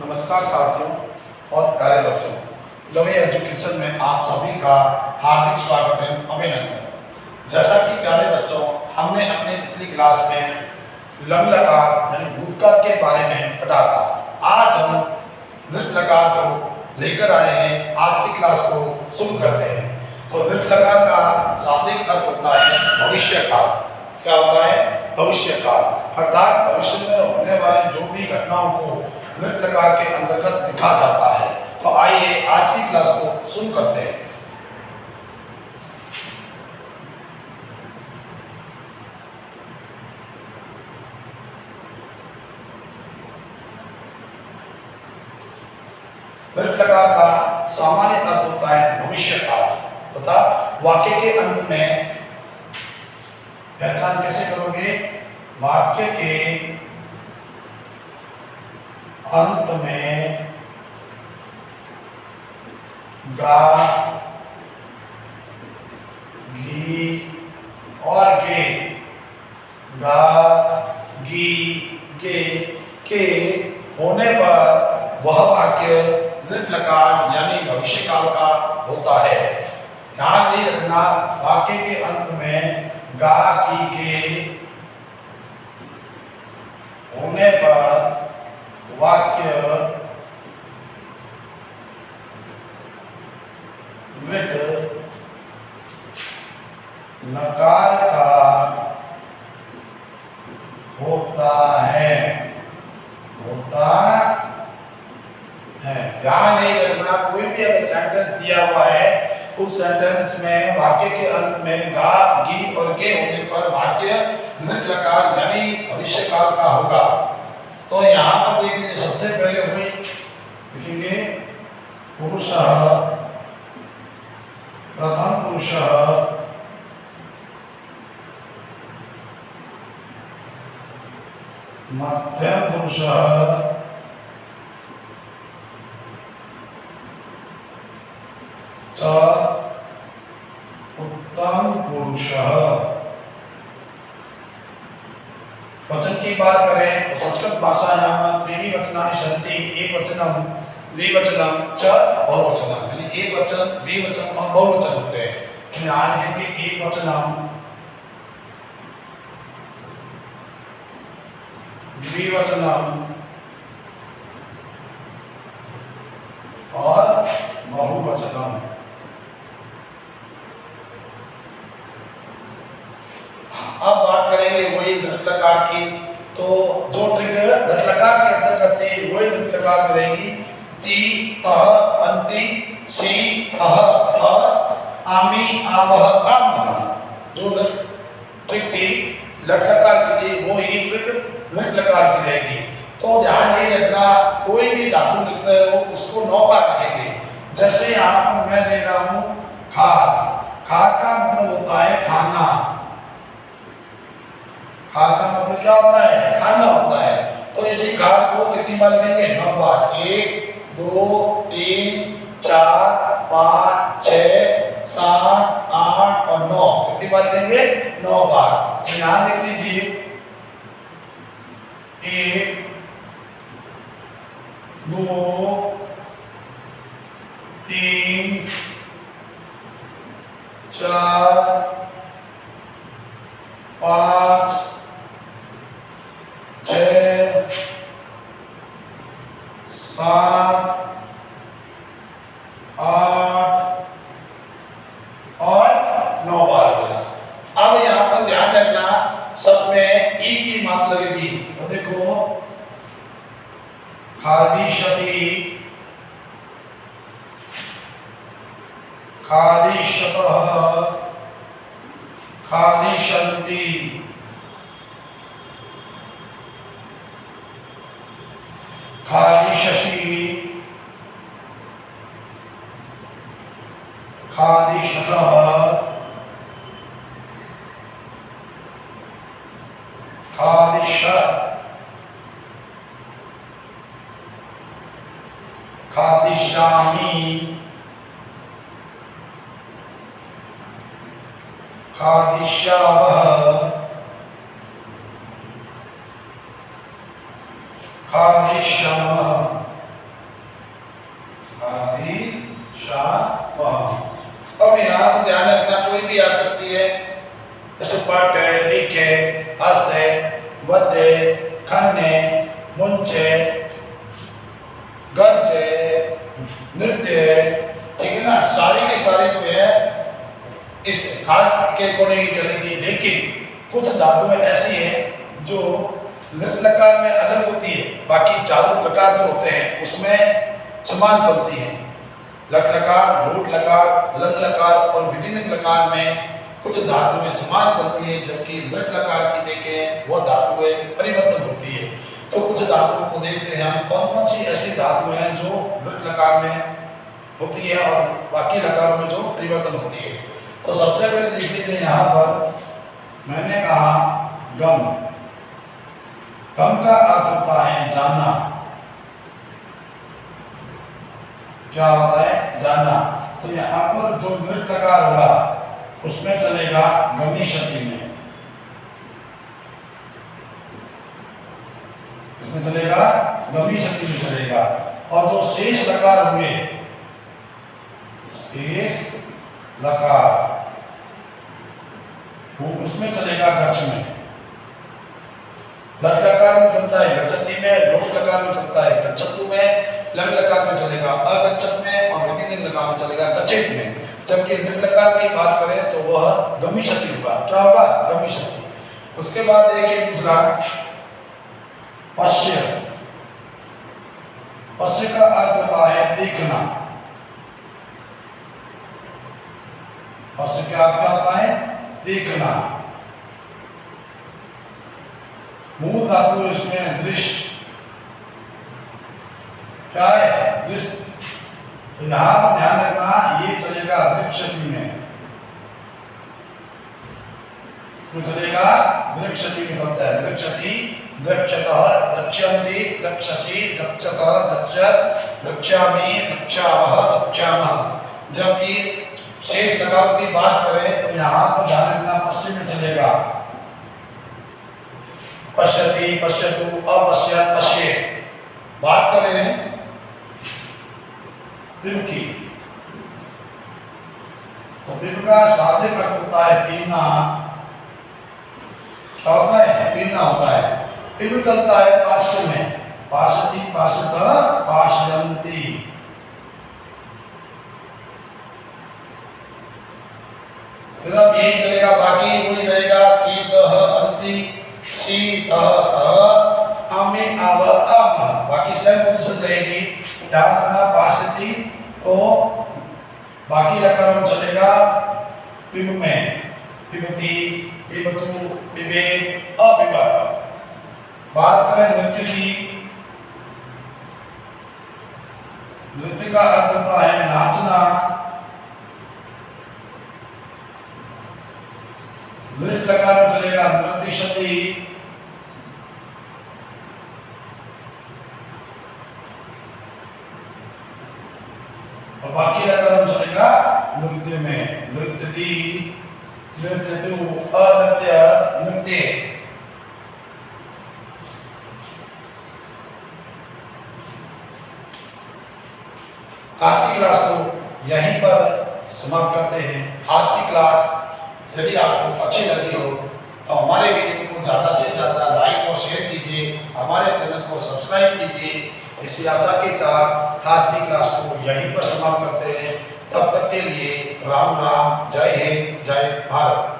नमस्कार साथियों और प्यारे बच्चों, लवे एजुकेशन में आप सभी का हार्दिक स्वागत है, अभिनंदन। जैसा कि प्यारे बच्चों, हमने अपने पिछली क्लास में लंग लकार यानी भूतकाल के बारे में पढ़ा था। आज हम नृत्य लकार को लेकर आए हैं। आज की क्लास को शुरू करते हैं। तो नृत्य लकार का शाब्दिक अर्थ होता है भविष्य काल। क्या होता है? भविष्य काल, अर्थात भविष्य में होने वाली जो भी घटनाओं को नृत्य लकार के अंतर्गत लिखा जाता है। तो आइए आज की क्लास को शुरू करते हैं। नृत्य लकार का सामान्य अर्थ होता है भविष्य काल तथा वाक्य के अंत में पहचान कैसे करोगे? वाक्य के अंत में गा, गी और गे, गा, गी, गे के होने पर वह वाक्य नृत्य लकार यानी भविष्य काल का होता है। ध्यान नहीं रखना, वाक्य के अंत में गा, गी, गे होने पर वाक्य नृत्य लकार का होता है। ध्यान नहीं रखना, कोई भी अगर सेंटेंस दिया हुआ है उस सेंटेंस में वाक्य के अंत में गा, गी और गे होने पर वाक्य नृत्य लकार यानी भविष्य काल का होगा। तो यहाँ पर देखिए, सबसे पहले हुई लिखेंगे पुरुषः, प्रथम पुरुषः, मध्यम पुरुषः, उत्तम पुरुषः। वचन की बात करें तो संस्कृत भाषायां त्रीणि वचनानि सन्ति, एकवचनम, द्विवचनम च बहुवचनम। यानी एक वचन, द्विवचन और बहुवचन होते हैं। यहाँ लिखेंगे एकवचनम, द्विवचनम और बहुवचनम। अब बात करेंगे वही नृत्य लकार की। तो जो ट्रिक नृत्य लकार के अंतर्गत है वही नृत्य लकार में रहेगी। ती, तह, अंति, सी, अह, थ, आमी, आवह, आम। जो ट्रिक थी लट लकार की थी वो ही ट्रिक नृत्य लकार की रहेगी। तो ध्यान ये रखना, कोई भी धातु लिख रहे हो उसको 9 बार लिखेंगे। जैसे यहाँ पर मैं दे रहा हूँ खाद। खाद का मतलब होता है खाना। खाद का मतलब क्या होता है? खाना होता है। तो इसी खाद को कितनी बार लेंगे? 9 बार। 1, 2, 3, 4, 5, 6, 7, 8 और 9। कितनी बार लेंगे? 9 बार। तो यहाँ देख लीजिए 1, 2, 3, 4, 5, 6, 7, 8 और 9 बार हो गया। अब यहाँ पर ध्यान रखना, सब में ई की मात्रा लगेगी। तो देखो खादिशति, खादिशतः, खादिशन्ति, खादिशसि, खादिशतः, खादिशत्, खादिष्यामि, खादिष्यावः, खादिष्यामः। पढ़े लिखे हंसे वदे खन्ने मुंचे गरजे नृत्य, ठीक है ना, सारी की सारी जो है इस हाथ के कोने की चलेगी। लेकिन कुछ धातुएं ऐसी हैं जो लृट लकार में अलग होती है, बाकी चारों लकार जो होते हैं उसमें समान चलती हैं। लट लकार, लोट लकार, लंग लकार और विधिलिंग लकार में कुछ धातुएं समान चलती हैं, जबकि लृट लकार की देखें वो धातुएं परिवर्तन होती है। तो कुछ धातुओं को देखते हैं हम, कौन कौन सी ऐसी धातुएं हैं जो लृट लकार में होती है और बाकी लकारों में जो परिवर्तन होती है। तो सबसे पहले देख लीजिए यहाँ पर मैंने कहा गम। गम का अर्थ होता है जानना। क्या होता है? जानना। तो यहाँ पर जो लृट लकार होगा उसमें चलेगा गमी शक्ति में, उसमें चलेगा गमी शक्ति में चलेगा। और जो शेष लकार होंगे, शेष लकार वो उसमें चलेगा गच्छ में। लट लकार में चलता है गच्छति में, लोट लकार में चलता है गच्छतु में, लंग लकार में चलेगा अगच्छत में और विधिलिंग लकार में चलेगा गच्छेत में। जबकि लृट लकार की बात करें तो वह गमिष्यति होगा। क्या होगा? गमिष्यति। उसके बाद देखिए दूसरा पश्य। पश्य का अर्थ होता है देखना। पश्य का अर्थ क्या होता है? देखना। मूल धातु इसमें दृश्य। क्या है? दृश्य। तो यहां पर ध्यान रखना, ये चलेगा दृक्षति में, तो चलेगा दृक्षति में चलता है। दृक्षति, दृक्षतः, दृक्षन्ति, दृक्षसि, दृक्षतः, दृक्षत, दृक्षामि, दृक्षावः, दृक्षामः। जबकि शेष लकारों की बात करें तो यहाँ पर ध्यान रखना पश्चिम में चलेगा पश्यति, पश्यतु, अपश्यत, पश्ये। बात करें पिब की तो पिब का शाब्दिक अर्थ होता है पीना। क्या होता है? पीना होता है। पिब चलता है पार्श्व में, पार्षति, पार्षद, पार्षयन्ति। फिर अब यही चलेगा, बाकी वही रहेगा कीतः, अंति, शीतः, आमे, आव, अम। बाकी सब प्रतिशत रहेगी। ध्यान रखना पार्षति तो बाकी लकार में चलेगा पिब में, पिबति, पिबतु, पिबे, अपिबत। बात करें नृत्य की, नृत्य का अर्थ होता है नाचना। नृत्य लकार में चलेगा नृत्यशति। और बाकी लकार में चलेगा नृत्य में, नृत्यति, नृत्यतु, अनृत्य, नृत्य। आज की क्लास को यहीं पर समाप्त करते हैं। आज की क्लास यदि आपको अच्छी लगी हो तो हमारे वीडियो को ज़्यादा से ज़्यादा लाइक और शेयर कीजिए, हमारे चैनल को सब्सक्राइब कीजिए। इसी आशा के साथ आज की क्लास को यहीं पर समाप्त करते हैं। तब तक के लिए राम राम, जय हिंद, जय भारत।